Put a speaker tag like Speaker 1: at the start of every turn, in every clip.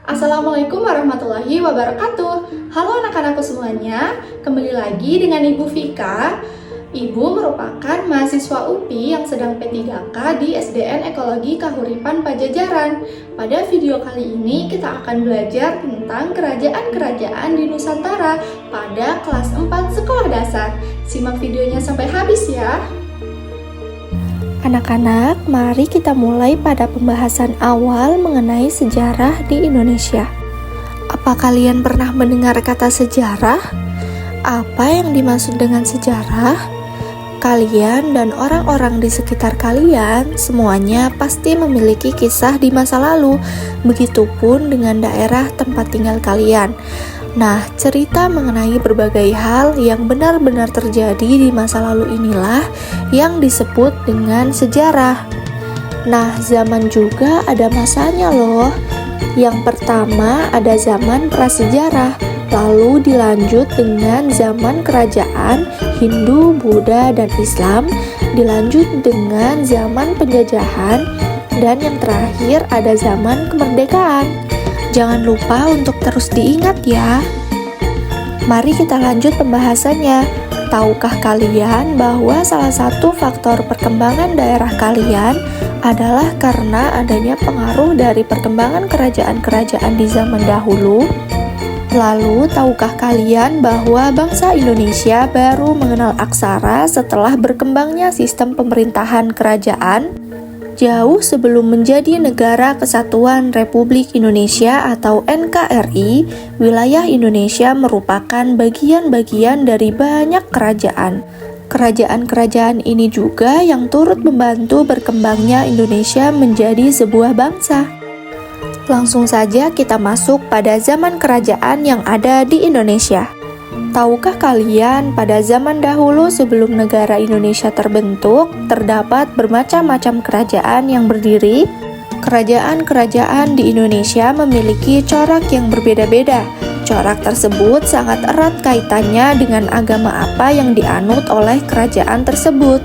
Speaker 1: Assalamualaikum warahmatullahi wabarakatuh. Halo anak-anakku semuanya, kembali lagi dengan Ibu Vika. Ibu merupakan mahasiswa UPI yang sedang P3K di SDN Ekologi Kahuripan Pajajaran. Pada video kali ini kita akan belajar tentang kerajaan-kerajaan di Nusantara pada kelas 4 sekolah dasar. Simak videonya sampai habis ya.
Speaker 2: Anak-anak, mari kita mulai pada pembahasan awal mengenai sejarah di Indonesia. Apa kalian pernah mendengar kata sejarah? Apa yang dimaksud dengan sejarah? Kalian dan orang-orang di sekitar kalian semuanya pasti memiliki kisah di masa lalu, begitupun dengan daerah tempat tinggal kalian. Nah, cerita mengenai berbagai hal yang benar-benar terjadi di masa lalu inilah yang disebut dengan sejarah. Nah, zaman juga ada masanya loh. Yang pertama ada zaman prasejarah, lalu dilanjut dengan zaman kerajaan Hindu, Buddha, dan Islam, dilanjut dengan zaman penjajahan, dan yang terakhir ada zaman kemerdekaan. Jangan lupa untuk terus diingat ya. Mari kita lanjut pembahasannya. Tahukah kalian bahwa salah satu faktor perkembangan daerah kalian adalah karena adanya pengaruh dari perkembangan kerajaan-kerajaan di zaman dahulu? Lalu, tahukah kalian bahwa bangsa Indonesia baru mengenal aksara setelah berkembangnya sistem pemerintahan kerajaan? Jauh sebelum menjadi Negara Kesatuan Republik Indonesia atau NKRI, wilayah Indonesia merupakan bagian-bagian dari banyak kerajaan. Kerajaan-kerajaan ini juga yang turut membantu berkembangnya Indonesia menjadi sebuah bangsa. Langsung saja kita masuk pada zaman kerajaan yang ada di Indonesia. Tahukah kalian, pada zaman dahulu sebelum negara Indonesia terbentuk, terdapat bermacam-macam kerajaan yang berdiri? Kerajaan-kerajaan di Indonesia memiliki corak yang berbeda-beda. Corak tersebut sangat erat kaitannya dengan agama apa yang dianut oleh kerajaan tersebut.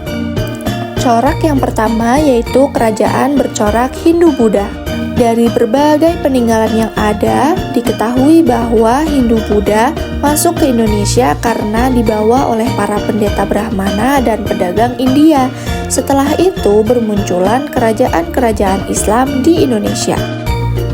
Speaker 2: Corak yang pertama yaitu kerajaan bercorak Hindu-Buddha. Dari berbagai peninggalan yang ada, diketahui bahwa Hindu-Buddha masuk ke Indonesia karena dibawa oleh para pendeta Brahmana dan pedagang India. Setelah itu bermunculan kerajaan-kerajaan Islam di Indonesia.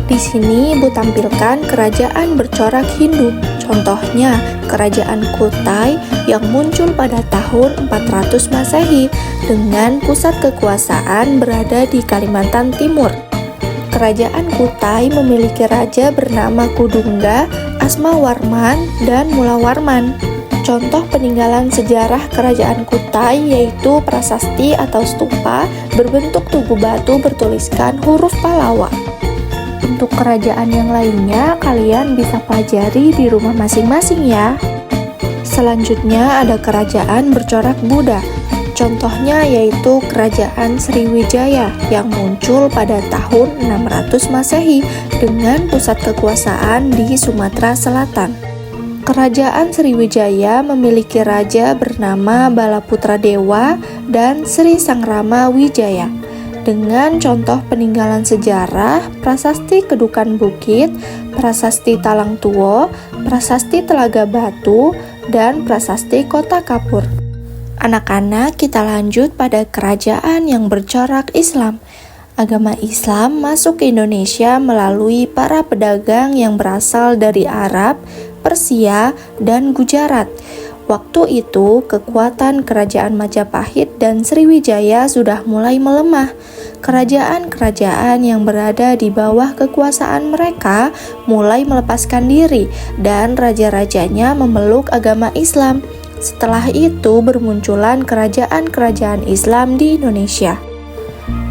Speaker 2: Di sini Ibu tampilkan kerajaan bercorak Hindu. Contohnya, Kerajaan Kutai yang muncul pada tahun 400 Masehi dengan pusat kekuasaan berada di Kalimantan Timur. Kerajaan Kutai memiliki raja bernama Kudungga, Asmawarman, dan Mulawarman. Contoh peninggalan sejarah Kerajaan Kutai yaitu prasasti atau stupa berbentuk tugu batu bertuliskan huruf Pallawa. Untuk kerajaan yang lainnya, kalian bisa pelajari di rumah masing-masing ya. Selanjutnya ada kerajaan bercorak Buddha. Contohnya yaitu Kerajaan Sriwijaya yang muncul pada tahun 600 Masehi dengan pusat kekuasaan di Sumatera Selatan. Kerajaan Sriwijaya memiliki raja bernama Balaputra Dewa dan Sri Sangrama Wijaya. Dengan contoh peninggalan sejarah, prasasti Kedukan Bukit, prasasti Talang Tuo, prasasti Telaga Batu, dan prasasti Kota Kapur. Anak-anak, kita lanjut pada kerajaan yang bercorak Islam. Agama Islam masuk ke Indonesia melalui para pedagang yang berasal dari Arab, Persia, dan Gujarat. Waktu itu, kekuatan kerajaan Majapahit dan Sriwijaya sudah mulai melemah. Kerajaan-kerajaan yang berada di bawah kekuasaan mereka mulai melepaskan diri dan raja-rajanya memeluk agama Islam. Setelah itu bermunculan kerajaan-kerajaan Islam di Indonesia.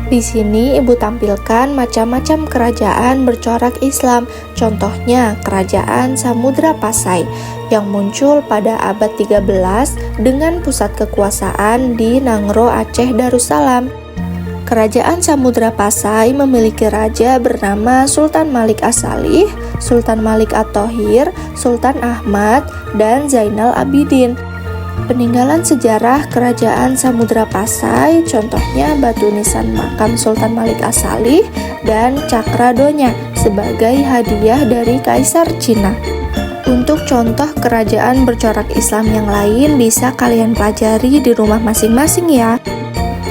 Speaker 2: Di sini Ibu tampilkan macam-macam kerajaan bercorak Islam. Contohnya Kerajaan Samudra Pasai yang muncul pada abad 13 dengan pusat kekuasaan di Nangro, Aceh Darussalam. Kerajaan Samudra Pasai memiliki raja bernama Sultan Malik As-Salih, Sultan Malik At-Thohir, Sultan Ahmad, dan Zainal Abidin. peninggalan sejarah Kerajaan Samudra Pasai, contohnya batu nisan makam Sultan Malik As-Salih dan Cakradonya sebagai hadiah dari Kaisar Cina. Untuk contoh kerajaan bercorak Islam yang lain bisa kalian pelajari di rumah masing-masing ya.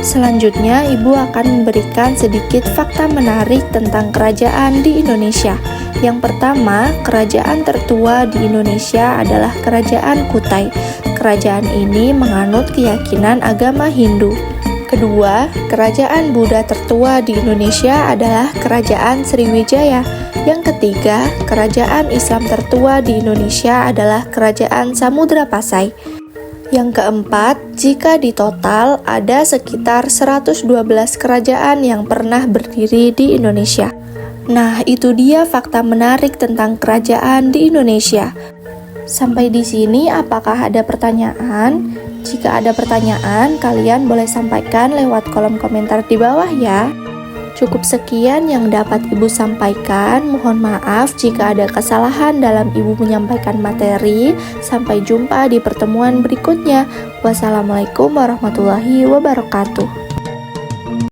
Speaker 2: Selanjutnya, Ibu akan memberikan sedikit fakta menarik tentang kerajaan di Indonesia. Yang pertama, kerajaan tertua di Indonesia adalah Kerajaan Kutai. Kerajaan ini menganut keyakinan agama Hindu. Kedua, kerajaan Buddha tertua di Indonesia adalah Kerajaan Sriwijaya. Yang ketiga, kerajaan Islam tertua di Indonesia adalah Kerajaan Samudra Pasai. Yang keempat, jika ditotal ada sekitar 112 kerajaan yang pernah berdiri di Indonesia. Nah, itu dia fakta menarik tentang kerajaan di Indonesia. Sampai di sini, apakah ada pertanyaan? Jika ada pertanyaan, kalian boleh sampaikan lewat kolom komentar di bawah ya. Cukup sekian yang dapat Ibu sampaikan. Mohon maaf jika ada kesalahan dalam Ibu menyampaikan materi. Sampai jumpa di pertemuan berikutnya. Wassalamualaikum warahmatullahi wabarakatuh.